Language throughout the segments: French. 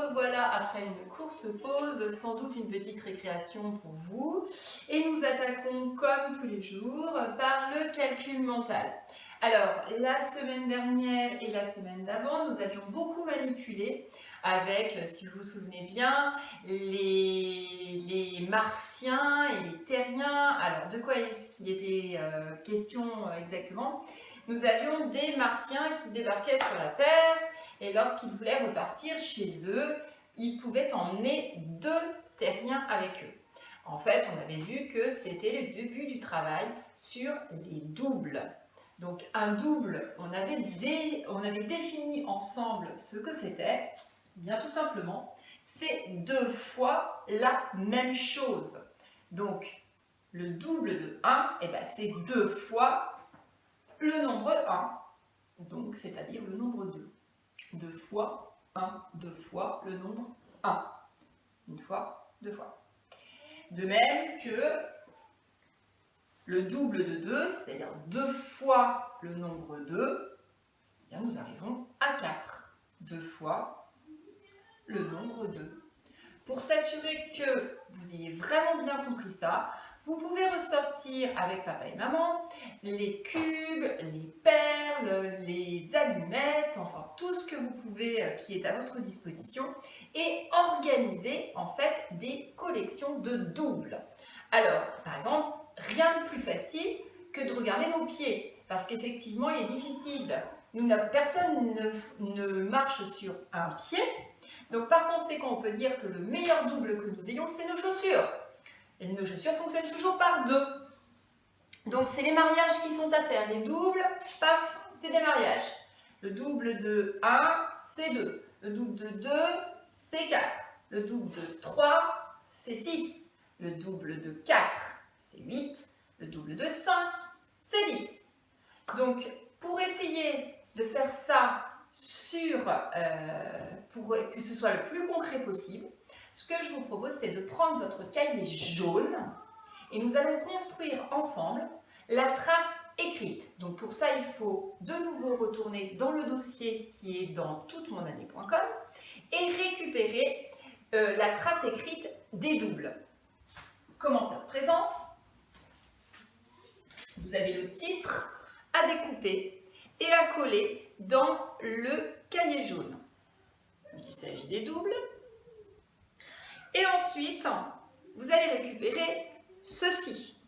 revoilà après une courte pause, sans doute une petite récréation pour vous. Et nous attaquons comme tous les jours par le calcul mental. Alors, la semaine dernière et la semaine d'avant, nous avions beaucoup manipulé avec, si vous vous souvenez bien, les martiens et les terriens. Alors, de quoi est-ce qu'il était question exactement? Nous avions des martiens qui débarquaient sur la Terre et lorsqu'ils voulaient repartir chez eux, ils pouvaient emmener 2 terriens avec eux. En fait, on avait vu que c'était le début du travail sur les doubles. Donc un double, on avait défini ensemble ce que c'était. Bien tout simplement, c'est 2 fois la même chose. Donc le double de 1, eh ben, c'est 2 fois le nombre 1. Donc c'est-à-dire le nombre 2. 2 fois 1, 2 fois le nombre 1. Une fois, 2 fois. De même que le double de 2, c'est-à-dire 2 fois le nombre 2, eh bien nous arrivons à 4. 2 fois le nombre 2. Pour s'assurer que vous ayez vraiment bien compris ça, vous pouvez ressortir avec papa et maman les cubes, les perles, les allumettes, enfin tout ce que vous pouvez qui est à votre disposition et organiser en fait des collections de doubles. Alors, par exemple, rien de plus facile que de regarder nos pieds parce qu'effectivement, il est difficile. Personne ne marche sur un pied. Donc par conséquent, on peut dire que le meilleur double que nous ayons, c'est nos chaussures. Et nos chaussures fonctionnent toujours par 2. Donc c'est les mariages qui sont à faire. Les doubles, paf, c'est des mariages. Le double de 1, c'est 2. Le double de 2, c'est 4. Le double de 3, c'est 6. Le double de 4, c'est 8. Le double de 5, c'est 10. Donc pour essayer de faire ça pour que ce soit le plus concret possible, ce que je vous propose, c'est de prendre votre cahier jaune et nous allons construire ensemble la trace écrite. Donc pour ça, il faut de nouveau retourner dans le dossier qui est dans toutemonannée.com et récupérer la trace écrite des doubles. Comment ça se présente? Vous avez le titre à découper et à coller dans le cahier jaune. Donc, il s'agit des doubles. Et ensuite, vous allez récupérer ceci.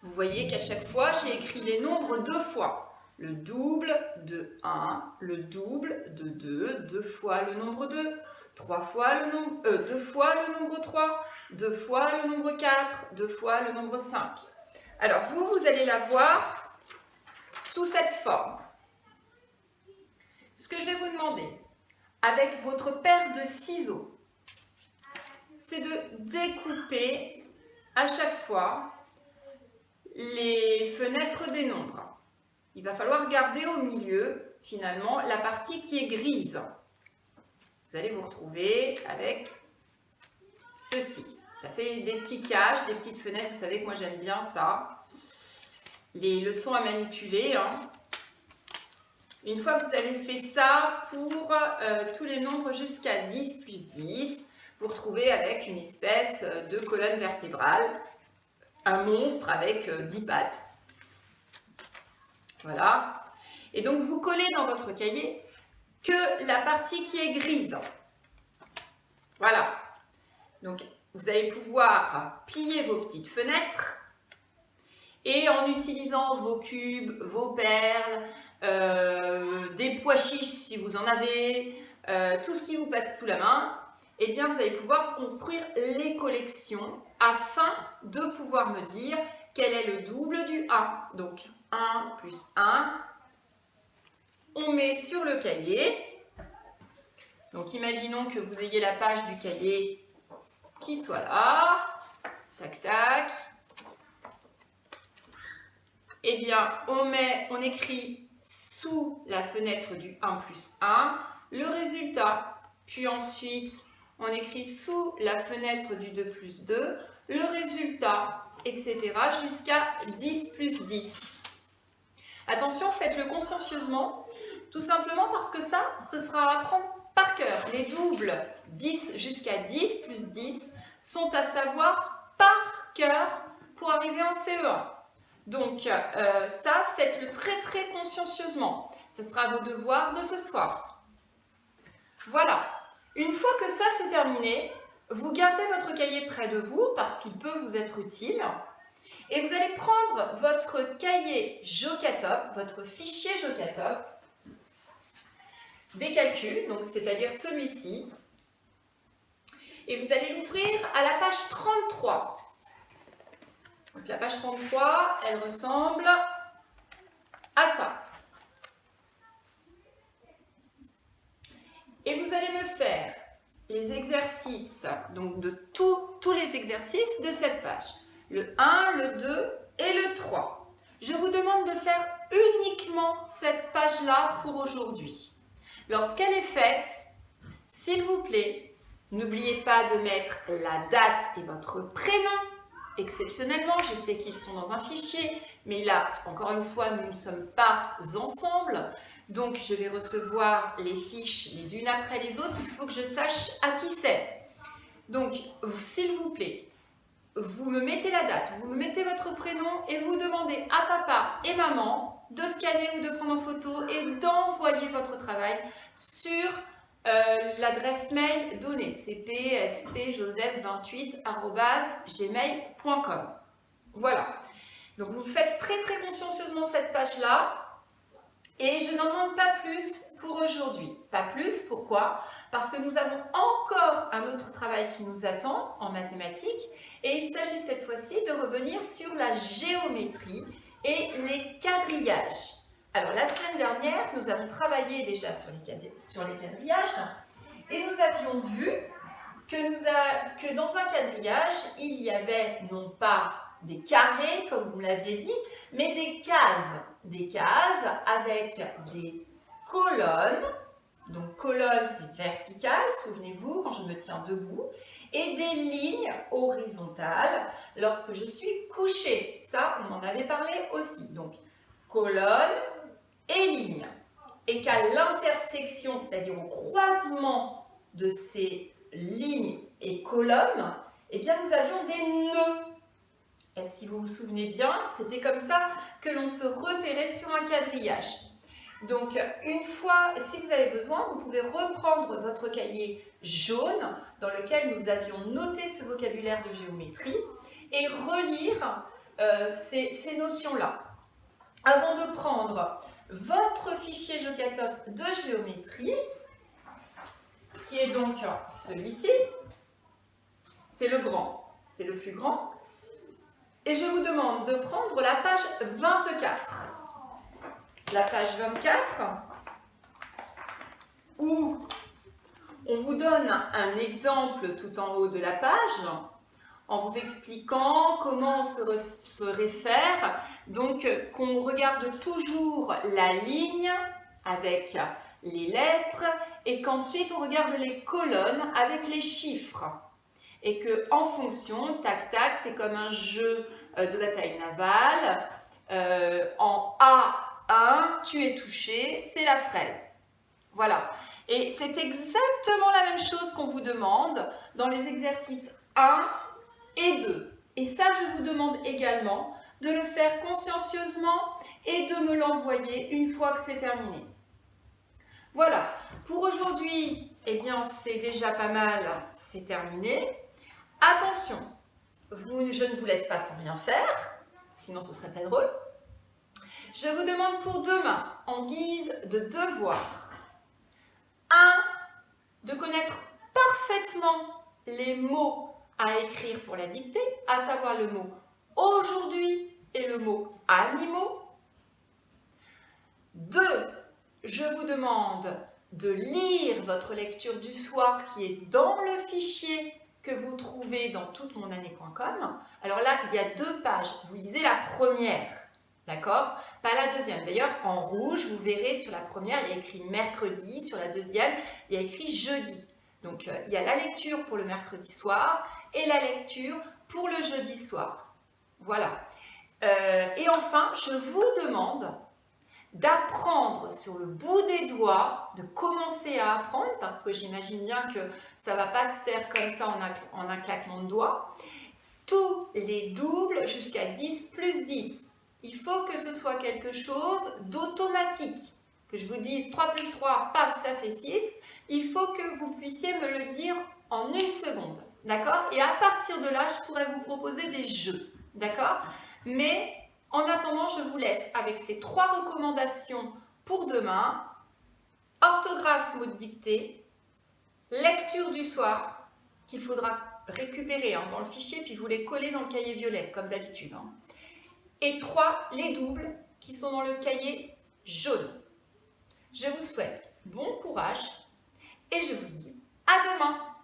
Vous voyez qu'à chaque fois, j'ai écrit les nombres 2 fois. Le double de 1, le double de 2, 2 fois le nombre 2, 3 fois le nombre, 2 fois le nombre 3, 2 fois le nombre 4, 2 fois le nombre 5. Alors vous allez la voir sous cette forme. Ce que je vais vous demander, avec votre paire de ciseaux, c'est de découper à chaque fois les fenêtres des nombres. Il va falloir garder au milieu, finalement, la partie qui est grise. Vous allez vous retrouver avec ceci. Ça fait des petits caches, des petites fenêtres. Vous savez que moi, j'aime bien ça. Les leçons à manipuler. Une fois que vous avez fait ça pour tous les nombres jusqu'à 10 plus 10, vous retrouvez avec une espèce de colonne vertébrale, un monstre avec 10 pattes. Voilà. Et donc, vous collez dans votre cahier que la partie qui est grise. Voilà. Donc, vous allez pouvoir plier vos petites fenêtres et en utilisant vos cubes, vos perles, des pois chiches si vous en avez, tout ce qui vous passe sous la main, eh bien vous allez pouvoir construire les collections afin de pouvoir me dire quel est le double du 1. Donc 1 plus 1, on met sur le cahier. Donc imaginons que vous ayez la page du cahier qui soit là, tac tac. Eh bien on écrit sous la fenêtre du 1 plus 1 le résultat. Puis ensuite, on écrit sous la fenêtre du 2 plus 2 le résultat, etc. jusqu'à 10 plus 10. Attention, faites-le consciencieusement, tout simplement parce que ça, ce sera à apprendre par par cœur. Les doubles 10 jusqu'à 10 plus 10 sont à savoir par cœur pour arriver en CE1. Donc ça, faites-le très très consciencieusement. Ce sera vos devoirs de ce soir. Voilà. Une fois que ça c'est terminé, vous gardez votre cahier près de vous parce qu'il peut vous être utile. Et vous allez prendre votre cahier Jocatop, votre fichier Jocatop, des calculs, donc c'est-à-dire celui-ci. Et vous allez l'ouvrir à la page 33. Donc la page 33, elle ressemble à ça. Et vous allez me faire les exercices, donc de tous les exercices de cette page. Le 1, le 2 et le 3. Je vous demande de faire uniquement cette page-là pour aujourd'hui. Lorsqu'elle est faite, s'il vous plaît, n'oubliez pas de mettre la date et votre prénom. Exceptionnellement, je sais qu'ils sont dans un fichier, mais là, encore une fois, nous ne sommes pas ensemble. Donc, je vais recevoir les fiches les unes après les autres. Il faut que je sache à qui c'est. Donc, s'il vous plaît, vous me mettez la date, vous me mettez votre prénom et vous demandez à papa et maman de scanner ou de prendre en photo et d'envoyer votre travail sur l'adresse mail donnée, cpstjoseph28@gmail.com. Voilà. Donc, vous faites très très consciencieusement cette page-là. Et je n'en demande pas plus pour aujourd'hui. Pas plus, pourquoi? Parce que nous avons encore un autre travail qui nous attend en mathématiques et il s'agit cette fois-ci de revenir sur la géométrie et les quadrillages. Alors la semaine dernière, nous avons travaillé déjà sur les quadrillages et nous avions vu que dans un quadrillage, il y avait non pas des carrés comme vous me l'aviez dit, mais des cases. Des cases avec des colonnes. Donc colonne, c'est vertical, souvenez-vous, quand je me tiens debout. Et des lignes horizontales lorsque je suis couchée. Ça, on en avait parlé aussi. Donc colonne et ligne. Et qu'à l'intersection, c'est-à-dire au croisement de ces lignes et colonnes, eh bien nous avions des nœuds. Et si vous vous souvenez bien, c'était comme ça que l'on se repérait sur un quadrillage. Donc, une fois, si vous avez besoin, vous pouvez reprendre votre cahier jaune dans lequel nous avions noté ce vocabulaire de géométrie et relire ces notions-là. Avant de prendre votre fichier Jocatop de géométrie, qui est donc celui-ci, c'est le grand, c'est le plus grand. Et je vous demande de prendre la page 24. La page 24, où on vous donne un exemple tout en haut de la page, en vous expliquant comment on se réfère. Donc, qu'on regarde toujours la ligne avec les lettres et qu'ensuite on regarde les colonnes avec les chiffres. Et que en fonction, tac tac, c'est comme un jeu de bataille navale. En A1, tu es touché, c'est la fraise. Voilà. Et c'est exactement la même chose qu'on vous demande dans les exercices 1 et 2. Et ça, je vous demande également de le faire consciencieusement et de me l'envoyer une fois que c'est terminé. Voilà. Pour aujourd'hui, eh bien, c'est déjà pas mal, c'est terminé. Attention, je ne vous laisse pas sans rien faire, sinon ce serait pas drôle. Je vous demande pour demain, en guise de devoir, 1. De connaître parfaitement les mots à écrire pour la dictée, à savoir le mot aujourd'hui et le mot animaux. 2. Je vous demande de lire votre lecture du soir qui est dans le fichier que vous trouvez dans toutemonannée.com. Alors là, il y a 2 pages. Vous lisez la première, d'accord? Pas la deuxième. D'ailleurs, en rouge, vous verrez sur la première, il y a écrit mercredi. Sur la deuxième, il y a écrit jeudi. Donc, il y a la lecture pour le mercredi soir et la lecture pour le jeudi soir. Voilà. Et enfin, je vous demande d'apprendre sur le bout des doigts, de commencer à apprendre, parce que j'imagine bien que ça ne va pas se faire comme ça en un claquement de doigts, tous les doubles jusqu'à 10 plus 10. Il faut que ce soit quelque chose d'automatique. Que je vous dise 3 plus 3, paf, ça fait 6. Il faut que vous puissiez me le dire en 1 seconde. D'accord? Et à partir de là, je pourrais vous proposer des jeux. D'accord? Mais en attendant, je vous laisse avec ces 3 recommandations pour demain. Orthographe, mot de dictée, lecture du soir, qu'il faudra récupérer dans le fichier, puis vous les collez dans le cahier violet, comme d'habitude. Et 3, les doubles, qui sont dans le cahier jaune. Je vous souhaite bon courage et je vous dis à demain!